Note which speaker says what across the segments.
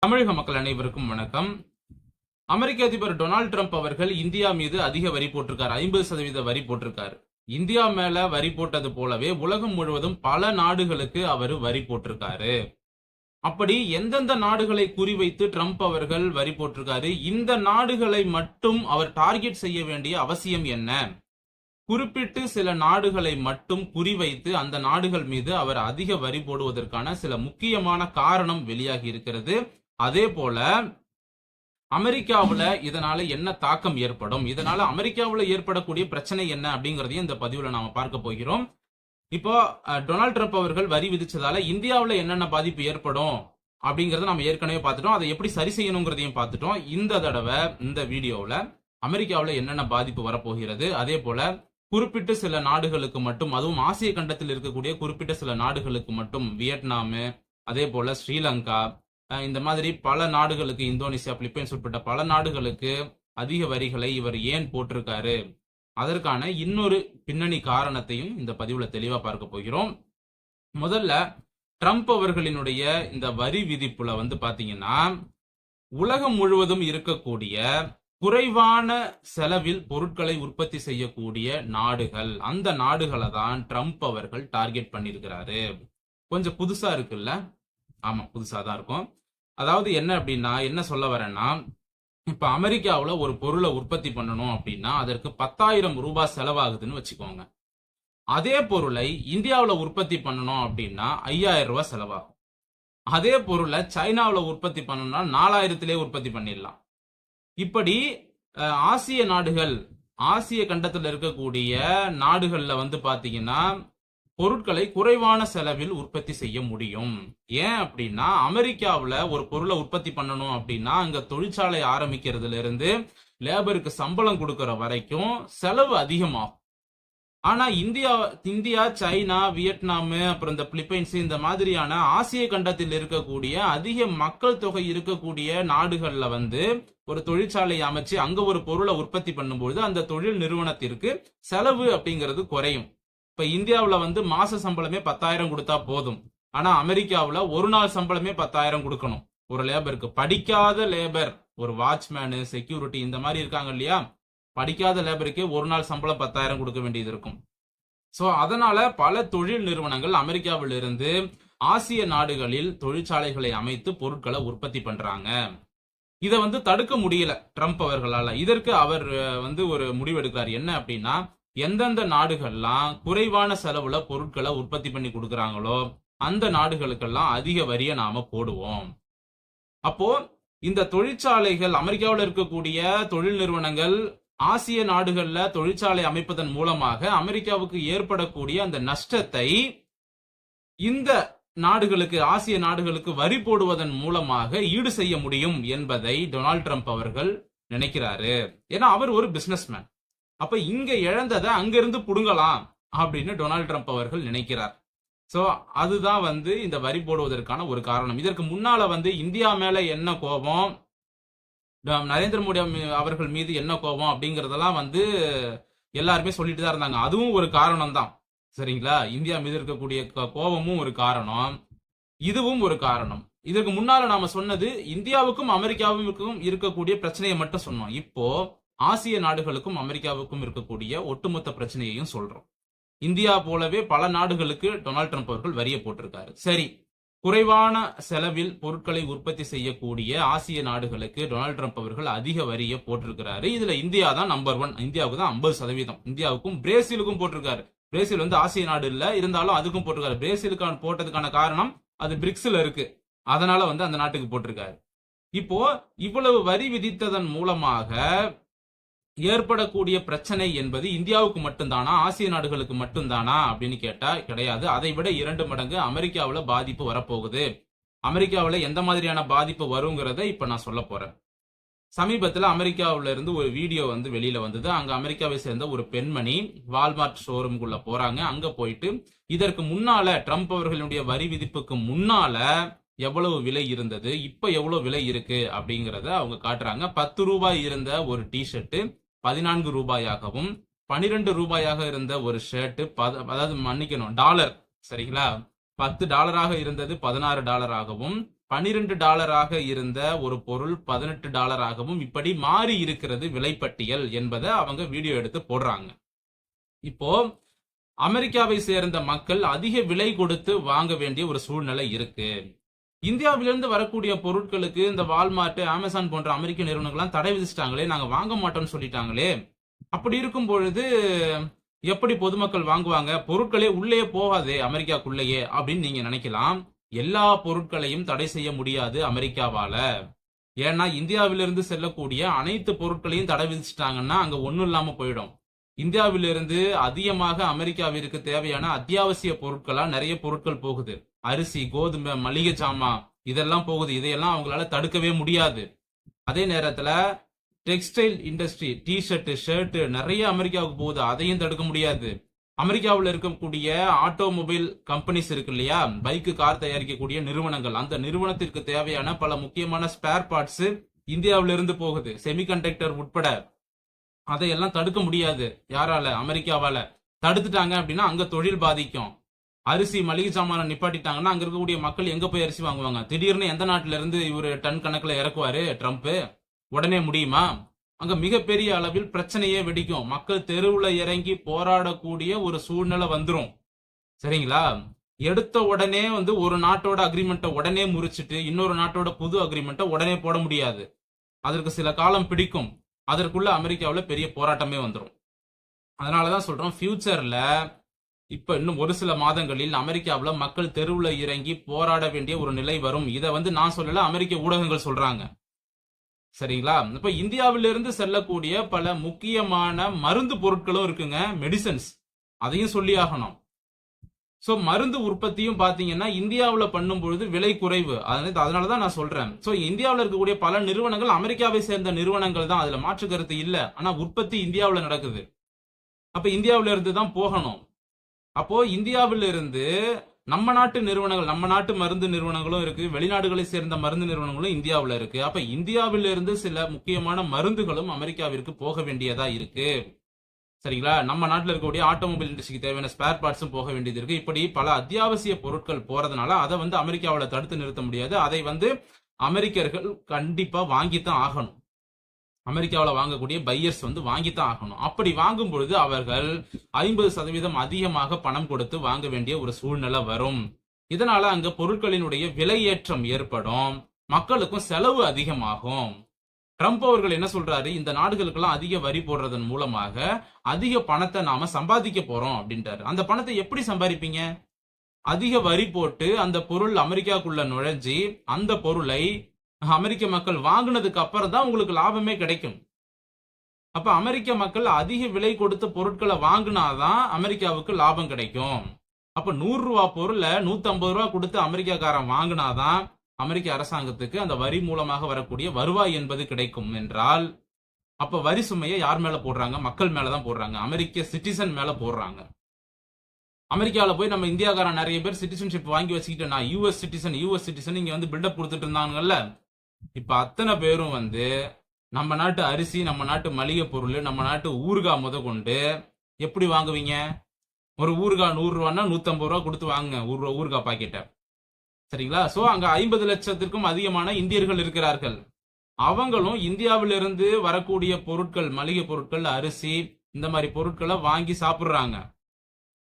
Speaker 1: தமிழக மக்கள் அனைவருக்கும் வணக்கம். அமெரிக்க அதிபர் டொனால்டு ட்ரம்ப் அவர்கள் இந்தியா மீது அதிக வரி போட்டிருக்காரு. 50% வரி போட்டிருக்காரு. இந்தியா மேல வரி போட்டது போலவே உலகம் முழுவதும் பல நாடுகளுக்கு அவர் வரி போட்டிருக்காரு. அப்படி எந்தெந்த நாடுகளை குறிவைத்து ட்ரம்ப் அவர்கள் வரி போட்டிருக்காரு, இந்த நாடுகளை மட்டும் அவர் டார்கெட் செய்ய வேண்டிய அவசியம் என்ன? குறிப்பிட்டு சில நாடுகளை மட்டும் குறிவைத்து அந்த நாடுகள் மீது அவர் அதிக வரி போடுவதற்கான சில முக்கியமான காரணம் வெளியாகி இருக்கிறது. அதே போல அமெரிக்காவுல இதனால என்ன தாக்கம் ஏற்படும், இதனால அமெரிக்காவுல ஏற்படக்கூடிய பிரச்சனை என்ன அப்படிங்கறதையும் இந்த பதிவுல நாம பார்க்க போகிறோம். இப்போ டொனால்டு ட்ரம்ப் அவர்கள் வரி விதிச்சதால இந்தியாவுல என்னென்ன பாதிப்பு ஏற்படும் அப்படிங்கறத நம்ம ஏற்கனவே பார்த்துட்டோம். அதை எப்படி சரி செய்யணுங்கிறதையும் பார்த்துட்டோம். இந்த தடவை இந்த வீடியோவில் அமெரிக்காவுல என்னென்ன பாதிப்பு வரப்போகிறது, அதே போல குறிப்பிட்ட சில நாடுகளுக்கு மட்டும், அதுவும் ஆசிய கண்டத்தில் இருக்கக்கூடிய குறிப்பிட்ட சில நாடுகளுக்கு மட்டும், வியட்நாம், அதே போல ஸ்ரீலங்கா, இந்த மாதிரி பல நாடுகளுக்கு, இந்தோனேசியா, பிலிப்பைன்ஸ் உட்பட்ட பல நாடுகளுக்கு அதிக வரிகளை இவர் ஏன் போட்டிருக்காரு, அதற்கான இன்னொரு பின்னணி காரணத்தையும் இந்த பதிவுல தெளிவா பார்க்க போகிறோம். முதல்ல ட்ரம்ப் அவர்களினுடைய இந்த வரி விதிப்புல பாத்தீங்கன்னா, உலகம் முழுவதும் இருக்கக்கூடிய குறைவான செலவில் பொருட்களை உற்பத்தி செய்யக்கூடிய நாடுகள், அந்த நாடுகளை தான் ட்ரம்ப் அவர்கள் டார்கெட் பண்ணிருக்கிறாரு. கொஞ்சம் புதுசா இருக்குல்ல? ஆமா, புதுசா தான் இருக்கும். அதாவது என்ன அப்படின்னா, என்ன சொல்ல வரேன்னா, இப்ப அமெரிக்காவுல ஒரு பொருளை உற்பத்தி பண்ணணும் அப்படின்னா அதற்கு 10,000 ரூபாய் செலவாகுதுன்னு வச்சுக்கோங்க. அதே பொருளை இந்தியாவுல உற்பத்தி பண்ணணும் அப்படின்னா 5,000 ரூபாய் செலவாகும். அதே பொருளை சைனாவுல உற்பத்தி பண்ணணும்னா 4,000 உற்பத்தி பண்ணிடலாம். இப்படி ஆசிய நாடுகள், ஆசிய கண்டத்தில் இருக்கக்கூடிய நாடுகள்ல பாத்தீங்கன்னா பொருட்களை குறைவான செலவில் உற்பத்தி செய்ய முடியும். ஏன் அப்படின்னா, அமெரிக்காவுல ஒரு பொருளை உற்பத்தி பண்ணணும் அப்படின்னா அங்க தொழிற்சாலை ஆரம்பிக்கிறதுல இருந்து லேபருக்கு சம்பளம் கொடுக்கற வரைக்கும் செலவு அதிகமாகும். ஆனா இந்தியா, சைனா, வியட்நாம், அப்புறம் இந்த பிலிப்பைன்ஸ், இந்த மாதிரியான ஆசிய கண்டத்தில் இருக்கக்கூடிய அதிக மக்கள் தொகை இருக்கக்கூடிய நாடுகள்ல ஒரு தொழிற்சாலை அமைச்சு அங்க ஒரு பொருளை உற்பத்தி பண்ணும்போது அந்த தொழில் நிறுவனத்திற்கு செலவு அப்படிங்கிறது குறையும். இப்ப இந்தியாவுல மாச சம்பளமே 10,000 கொடுத்தா போதும். ஆனா அமெரிக்காவுல ஒரு நாள் சம்பளமே 10,000 கொடுக்கணும் ஒரு லேபருக்கு. படிக்காத லேபர், ஒரு வாட்ச்மேனு, செக்யூரிட்டி, இந்த மாதிரி இருக்காங்க இல்லையா, படிக்காத லேபருக்கே ஒரு நாள் சம்பளம் 10,000 கொடுக்க வேண்டியது இருக்கும். சோ அதனால பல தொழில் நிறுவனங்கள் அமெரிக்காவில் இருந்து ஆசிய நாடுகளில் தொழிற்சாலைகளை அமைத்து பொருட்களை உற்பத்தி பண்றாங்க. இதை தடுக்க முடியல ட்ரம்ப் அவர்களால. இதற்கு அவர் ஒரு முடிவு எடுக்கிறார். என்ன அப்படின்னா, எந்தெந்த நாடுகள்லாம் குறைவான செலவுல பொருட்களை உற்பத்தி பண்ணி கொடுக்கறாங்களோ அந்த நாடுகளுக்கெல்லாம் அதிக வரியை நாம போடுவோம். அப்போ இந்த தொழிற்சாலைகள், அமெரிக்காவில் இருக்கக்கூடிய தொழில் நிறுவனங்கள் ஆசிய நாடுகள்ல தொழிற்சாலை அமைப்பதன் மூலமாக அமெரிக்காவுக்கு ஏற்படக்கூடிய அந்த நஷ்டத்தை இந்த நாடுகளுக்கு, ஆசிய நாடுகளுக்கு வரி போடுவதன் மூலமாக ஈடு செய்ய முடியும் என்பதை டொனால்டு ட்ரம்ப் அவர்கள் நினைக்கிறாரு. ஏன்னா அவர் ஒரு பிசினஸ்மேன். அப்ப இங்க இழந்ததை அங்கிருந்து புடுங்கலாம் அப்படின்னு டொனால்டு ட்ரம்ப் அவர்கள் நினைக்கிறார். சோ அதுதான் இந்த வரி போடுவதற்கான ஒரு காரணம். இதற்கு முன்னால இந்தியா மேல என்ன கோபம், நரேந்திர மோடி அவர்கள் மீது என்ன கோபம் அப்படிங்கறதெல்லாம் எல்லாருமே சொல்லிட்டு தான் இருந்தாங்க. அதுவும் ஒரு காரணம் தான், சரிங்களா? இந்தியா மீது இருக்கக்கூடிய கோபமும் ஒரு காரணம், இதுவும் ஒரு காரணம். இதற்கு முன்னால நாம சொன்னது இந்தியாவுக்கும் அமெரிக்காவுக்கும் இருக்கக்கூடிய பிரச்சனையை மட்டும் சொன்னோம். இப்போ ஆசிய நாடுகளுக்கும் அமெரிக்காவுக்கும் இருக்கக்கூடிய ஒட்டுமொத்த பிரச்சனையையும் சொல்றோம். இந்தியா போலவே பல நாடுகளுக்கு டொனால்டு ட்ரம்ப் அவர்கள் வரியை போட்டிருக்காரு. சரி, குறைவான செலவில் பொருட்களை உற்பத்தி செய்யக்கூடிய ஆசிய நாடுகளுக்கு டொனால்டு ட்ரம்ப் அவர்கள் அதிக வரியை போட்டிருக்கிறாரு. இதுல இந்தியா தான் நம்பர் 1. இந்தியாவுக்கு தான் 50%. இந்தியாவுக்கும் பிரேசிலுக்கும் போட்டிருக்காரு. பிரேசில் ஆசிய நாடு இல்ல, இருந்தாலும் அதுக்கும் போட்டிருக்காரு. பிரேசிலுக்கான போட்டதுக்கான காரணம் அது பிரிக்ஸ்ல இருக்கு, அதனால அந்த நாட்டுக்கு போட்டிருக்காரு. இப்போ இவ்வளவு வரி விதித்ததன் மூலமாக ஏற்படக்கூடிய பிரச்சனை என்பது இந்தியாவுக்கு மட்டும்தானா, ஆசிய நாடுகளுக்கு மட்டும்தானா அப்படின்னு கேட்டா கிடையாது. அதை விட 2 மடங்கு அமெரிக்காவுல பாதிப்பு வரப்போகுது. அமெரிக்காவுல எந்த மாதிரியான பாதிப்பு வருங்கிறத இப்ப நான் சொல்ல போறேன். சமீபத்துல அமெரிக்காவுல இருந்து ஒரு வீடியோ வெளியில வந்தது. அங்க அமெரிக்காவை சேர்ந்த ஒரு பெண்மணி வால்மார்ட் ஷோரூம்குள்ள போறாங்க. அங்க போயிட்டு இதற்கு முன்னால ட்ரம்ப் அவர்களுடைய வரி விதிப்புக்கு முன்னால எவ்வளவு விலை இருந்தது, இப்ப எவ்வளவு விலை இருக்கு அப்படிங்கறத அவங்க காட்டுறாங்க. 10 ரூபாய் இருந்த ஒரு டிஷர்ட் 14 ரூபாயாகவும், 12 ரூபாயாக இருந்த ஒரு ஷர்ட், அதாவது மன்னிக்கணும், டாலர், சரிங்களா, $10 இருந்தது $16 ஆகவும், $12 இருந்த ஒரு பொருள் $18 இப்படி மாறி இருக்கிறது விலைப்பட்டியல் என்பதை அவங்க வீடியோ எடுத்து போடுறாங்க. இப்போ அமெரிக்காவை சேர்ந்த மக்கள் அதிக விலை கொடுத்து வாங்க வேண்டிய ஒரு சூழ்நிலை இருக்கு. இந்தியாவிலிருந்து வரக்கூடிய பொருட்களுக்கு இந்த வால்மார்ட், அமேசான் போன்ற அமெரிக்க நிறுவனங்கள்லாம் தடை விதிச்சிட்டாங்களே, நாங்க வாங்க மாட்டோம்னு சொல்லிட்டாங்களே. அப்படி இருக்கும் பொழுது எப்படி பொதுமக்கள் வாங்குவாங்க? பொருட்களே உள்ளே போகாதே அமெரிக்காக்குள்ளேயே அப்படின்னு நீங்க நினைக்கலாம். எல்லா பொருட்களையும் தடை செய்ய முடியாது அமெரிக்காவால. ஏன்னா இந்தியாவிலிருந்து செல்லக்கூடிய அனைத்து பொருட்களையும் தடை விதிச்சிட்டாங்கன்னா அங்க ஒண்ணும் இல்லாம போயிடும். இந்தியாவிலிருந்து அதிகமாக அமெரிக்காவிற்கு தேவையான அத்தியாவசிய பொருட்களா நிறைய பொருட்கள் போகுது. அரிசி, கோதுமை, மளிகை சாமான் இதெல்லாம் போகுது. இதையெல்லாம் அவங்களால தடுக்கவே முடியாது. அதே நேரத்துல டெக்ஸ்டைல் இண்டஸ்ட்ரி, டி-ஷர்ட், ஷர்ட் நிறைய அமெரிக்காவுக்கு போகுது. அதையும் தடுக்க முடியாது. அமெரிக்காவில் இருக்கக்கூடிய ஆட்டோமொபைல் கம்பெனிஸ் இருக்கு இல்லையா, பைக்கு, கார் தயாரிக்கக்கூடிய நிறுவனங்கள், அந்த நிறுவனத்திற்கு தேவையான பல முக்கியமான ஸ்பேர் பார்ட்ஸ் இந்தியாவிலிருந்து போகுது, செமிகண்டக்டர் உட்பட. அதையெல்லாம் தடுக்க முடியாது. யாரால? அமெரிக்காவால. தடுத்துட்டாங்க அப்படின்னா அங்க தொழில் பாதிக்கும். அரிசி, மளிகை சாமான நிப்பாட்டிட்டாங்கன்னா அங்க இருக்கக்கூடிய மக்கள் எங்க போய் அரிசி வாங்குவாங்க? திடீர்னு எந்த நாட்டுல இருந்து இவரு டன் கணக்குல இறக்குவாரு ட்ரம்ப்? உடனே முடியுமா? அங்க மிகப்பெரிய அளவில் பிரச்சனையே வெடிக்கும். மக்கள் தெருவுல இறங்கி போராடக்கூடிய ஒரு சூழ்நிலை வந்துரும். சரிங்களா? எடுத்த உடனே ஒரு நாட்டோட அக்ரிமெண்ட்டை உடனே முறிச்சிட்டு இன்னொரு நாட்டோட புது அக்ரிமெண்ட்டை உடனே போட முடியாது. அதற்கு சில காலம் பிடிக்கும். அதற்குள்ள அமெரிக்காவில் பெரிய போராட்டமே வந்துடும். அதனாலதான் சொல்றோம், ஃபியூச்சர்ல இப்ப இன்னும் ஒரு சில மாதங்களில் அமெரிக்காவில் மக்கள் தெருவுல இறங்கி போராட வேண்டிய ஒரு நிலை வரும். இதை நான் சொல்லல, அமெரிக்க ஊடகங்கள் சொல்றாங்க. சரிங்களா? இப்ப இந்தியாவிலிருந்து செல்லக்கூடிய பல முக்கியமான மருந்து பொருட்களும் இருக்குங்க, மெடிசன்ஸ். அதையும் சொல்லி ஆகணும். சோ மருந்து உற்பத்தியும் பாத்தீங்கன்னா இந்தியாவில் பண்ணும் பொழுது விலை குறைவு. அதனாலதான் நான் சொல்றேன். சோ இந்தியாவில் இருக்கக்கூடிய பல நிறுவனங்கள் அமெரிக்காவை சேர்ந்த நிறுவனங்கள் தான், அதுல மாற்று கருத்து இல்ல. ஆனா உற்பத்தி இந்தியாவில் நடக்குது. அப்ப இந்தியாவில இருந்து தான் போகணும். அப்போ இந்தியாவில இருந்து நம்ம நாட்டு நிறுவனங்கள், நம்ம நாட்டு மருந்து நிறுவனங்களும் இருக்கு, வெளிநாடுகளை சேர்ந்த மருந்து நிறுவனங்களும் இந்தியாவில் இருக்கு. அப்ப இந்தியாவில இருந்து சில முக்கியமான மருந்துகளும் அமெரிக்காவிற்கு போக வேண்டியதா இருக்கு. சரிங்களா? நம்ம நாட்டில் இருக்கக்கூடிய ஆட்டோமொபைல் இண்டஸ்ட்ரிக்கு தேவையான ஸ்பேர் பார்ட்ஸும் போக வேண்டியது இருக்கு. இப்படி பல அத்தியாவசிய பொருட்கள் போறதுனால அதை அமெரிக்காவில் தடுத்து நிறுத்த முடியாது. அதை அமெரிக்கர்கள் கண்டிப்பா வாங்கித்தான் ஆகணும். அமெரிக்காவில் வாங்கக்கூடிய பையர்ஸ் வாங்கித்தான் ஆகணும். அப்படி வாங்கும் பொழுது அவர்கள் 50% அதிகமாக பணம் கொடுத்து வாங்க வேண்டிய ஒரு சூழ்நிலை வரும். இதனால அங்க பொருட்களினுடைய விலையேற்றம் ஏற்படும், மக்களுக்கும் செலவு அதிகமாகும். ட்ரம்ப் அவர்கள் என்ன சொல்றாரு? இந்த நாடுகளுக்கெல்லாம் அதிக வரி போடுறதன் மூலமாக அதிக பணத்தை நாம சம்பாதிக்க போறோம் அப்படின்றாரு. அந்த பணத்தை எப்படி சம்பாதிப்பீங்க? அதிக வரி போட்டு அந்த பொருள் அமெரிக்காக்குள்ள நுழைஞ்சி அந்த பொருளை அமெரிக்க மக்கள் வாங்கினதுக்கு அப்புறம் தான் உங்களுக்கு லாபமே கிடைக்கும். அப்ப அமெரிக்க மக்கள் அதிக விலை கொடுத்து பொருட்களை வாங்கினாதான் அமெரிக்காவுக்கு லாபம் கிடைக்கும். அப்ப 100 ரூபா பொருளை 150 ரூபா கொடுத்து அமெரிக்காக்காரன் வாங்கினாதான் அமெரிக்க அரசாங்கத்துக்கு அந்த வரி மூலமாக வரக்கூடிய வருவாய் என்பது கிடைக்கும் என்றால், அப்ப வரி சுமையை யார் மேல போடுறாங்க? மக்கள் மேலதான் போடுறாங்க. அமெரிக்க சிட்டிசன் மேல போடுறாங்க. அமெரிக்காவில் போய் நம்ம இந்தியாக்காரன் நிறைய பேர் சிட்டிசன்ஷிப் வாங்கி வச்சுக்கிட்டு நான் யூஎஸ் சிட்டிசன் இங்க பில்டப் கொடுத்துட்டு இருந்தாங்கல்ல, இப்ப அத்தனை பேரும் நம்ம நாட்டு அரிசி, நம்ம நாட்டு மளிகை பொருள், நம்ம நாட்டு ஊறுகாய் முத கொண்டு எப்படி வாங்குவீங்க? ஒரு ஊறுகாய் 100 ரூபான்னா 150 ரூபா கொடுத்து வாங்குங்க ஊறுகாய் பாக்கெட்டை. சரிங்களா? சோ அங்க 50 லட்சத்திற்கும் அதிகமான இந்தியர்கள் இருக்கிறார்கள். அவங்களும் இந்தியாவிலிருந்து வரக்கூடிய பொருட்கள், மளிகை பொருட்கள், அரிசி, இந்த மாதிரி பொருட்களை வாங்கி சாப்பிடுறாங்க.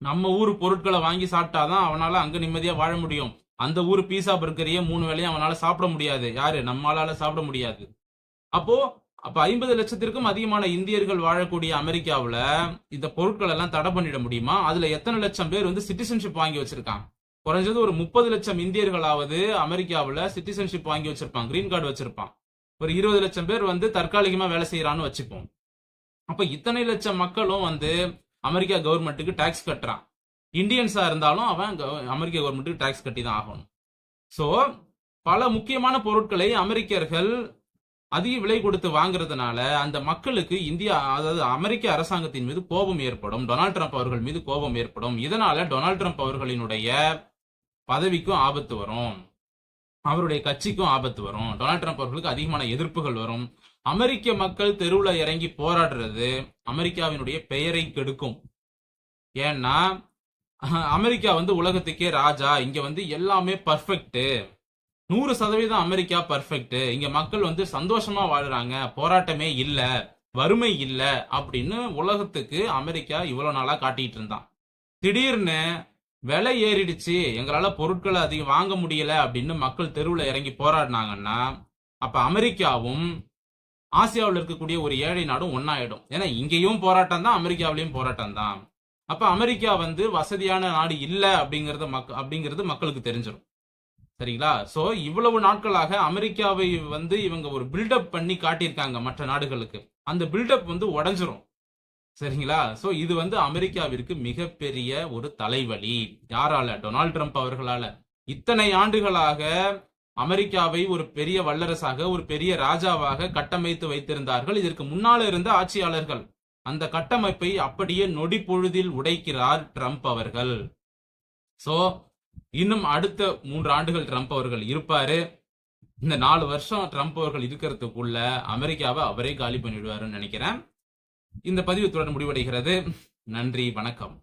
Speaker 1: நம்ம ஊர் பொருட்களை வாங்கி சாப்பிட்டாதான் அவனால அங்க நிம்மதியா வாழ முடியும். அந்த ஊர் பீஸா பர்கரையே 3 வேளையும் அவனால சாப்பிட முடியாது. யாரு? நம்மளால சாப்பிட முடியாது. அப்ப 50 லட்சத்திற்கும் அதிகமான இந்தியர்கள் வாழக்கூடிய அமெரிக்காவுல இந்த பொருட்கள் எல்லாம் தடை பண்ணிட முடியுமா? அதுல எத்தனை லட்சம் பேர் சிட்டிசன்ஷிப் வாங்கி வச்சிருக்கான்? குறைஞ்சது ஒரு 30 லட்சம் இந்தியர்களாவது அமெரிக்காவுல சிட்டிசன்ஷிப் வாங்கி வச்சிருப்பான், கிரீன் கார்டு வச்சிருப்பான். ஒரு 20 லட்சம் பேர் தற்காலிகமா வேலை செய்யறான்னு வச்சுப்போம். அப்ப இத்தனை லட்சம் மக்களும் அமெரிக்கா கவர்மெண்ட்டுக்கு டாக்ஸ் கட்டுறான். இந்தியன்ஸா இருந்தாலும் அவன் அமெரிக்க கவர்மெண்ட்டுக்கு டாக்ஸ் கட்டி தான் ஆகணும். சோ பல முக்கியமான பொருட்களை அமெரிக்கர்கள் அதிக விலை கொடுத்து வாங்குறதுனால அந்த மக்களுக்கு அதாவது அமெரிக்க அரசாங்கத்தின் மீது கோபம் ஏற்படும். டொனால்ட் ட்ரம்ப் அவர்கள் மீது கோபம் ஏற்படும். இதனால டொனால்ட் ட்ரம்ப் அவர்களினுடைய பதவிக்கும் ஆபத்து வரும், அவருடைய கட்சிக்கும் ஆபத்து வரும். டொனால்ட் ட்ரம்ப் அவர்களுக்கு அதிகமான எதிர்ப்புகள் வரும். அமெரிக்க மக்கள் தெருவுல இறங்கி போராடுறது அமெரிக்காவினுடைய பெயரை கெடுக்கும். ஏன்னா அமெரிக்கா உலகத்துக்கே ராஜா, இங்க எல்லாமே பர்ஃபெக்ட், 100% அமெரிக்கா பர்ஃபெக்ட், இங்க மக்கள் வந்து சந்தோஷமா வாழ்றாங்க, போராட்டமே இல்ல, வறுமை இல்ல அப்படின்னு உலகத்துக்கு அமெரிக்கா இவ்வளவு நாளா காட்டிட்டு இருந்தான். திடீர்னு விலை ஏறிடுச்சு, எங்களால பொருட்களை அதிகம் வாங்க முடியல அப்படின்னு மக்கள் தெருவுல இறங்கி போராடினாங்கன்னா, அப்ப அமெரிக்காவும் ஆசியாவில் இருக்கக்கூடிய ஒரு ஏழை நாடும் ஒன்னாயிடும். ஏன்னா இங்கேயும் போராட்டம் தான், அமெரிக்காவிலையும் போராட்டம் தான். அப்ப அமெரிக்கா வந்து வசதியான நாடு இல்ல அப்படிங்கிறது மக்களுக்கு தெரிஞ்சிடும். சரிங்களா? சோ இவ்வளவு நாட்களாக அமெரிக்காவை வந்து இவங்க ஒரு பில்டப் பண்ணி காட்டியிருக்காங்க மற்ற நாடுகளுக்கு. அந்த பில்டப் வந்து உடைஞ்சிரும். சரிங்களா? சோ இது வந்து அமெரிக்காவிற்கு மிகப்பெரிய ஒரு தலைவலி. யாரால? டொனால்ட் ட்ரம்ப் அவர்களால. இத்தனை ஆண்டுகளாக அமெரிக்காவை ஒரு பெரிய வல்லரசாக, ஒரு பெரிய ராஜாவாக கட்டமைத்து வைத்திருந்தார்கள் இதற்கு முன்னால இருந்த ஆட்சியாளர்கள். அந்த கட்டமைப்பை அப்படியே நொடி பொழுதில் உடைக்கிறார் ட்ரம்ப் அவர்கள். சோ இன்னும் அடுத்த 3 ஆண்டுகள் ட்ரம்ப் அவர்கள் இருப்பாரு. இந்த 4 வருஷம் ட்ரம்ப் அவர்கள் இருக்கிறதுக்குள்ள அமெரிக்காவை அவரே காலி பண்ணிடுவாருன்னு நினைக்கிறேன். இந்த பதிவு தொடர்ந்து முடிவடைகிறது. நன்றி, வணக்கம்.